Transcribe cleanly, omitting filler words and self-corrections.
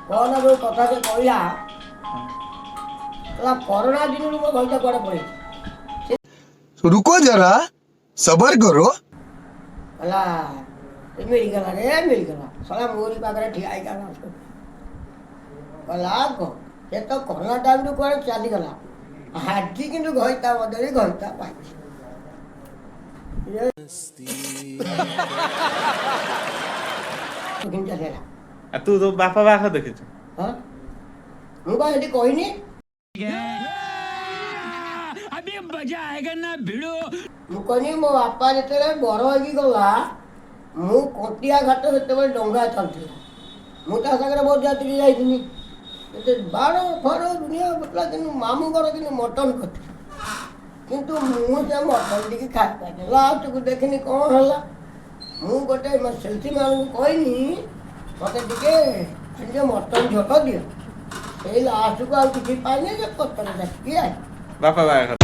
कौन जो कथा से कहला कोरोना दिन मो घरटा कुआडे पड़े रुको जरा सबर करो कहला मिलगला रे मिलगला साला मोरी पाखरे ठिया गला कहला से तो कोरोना टाइम कुआडे चलीगला हाथी किंतु घरटा बदली घरटा पाई तू तो बापा बाख देखे हाँ मुझे यदि कोई नहीं अभी मजा आएगा ना भिड़ो मुझे मो बापा जिते बड़ हो गला मु कटिया घाट से डंगा चलती मुझे सागर बहुत जात्री जाइनी बाड़ फड़ दुनिया बतला कि मामू घर कि मटन करती किंतु मुझे मटन टी खाई लास्ट को देखनी कौन है मु गोटे सेल्फी मान कहनी मत टे मटन झोट दियो से लास्ट को आ कि पाइने पतर देखिए बापा बाख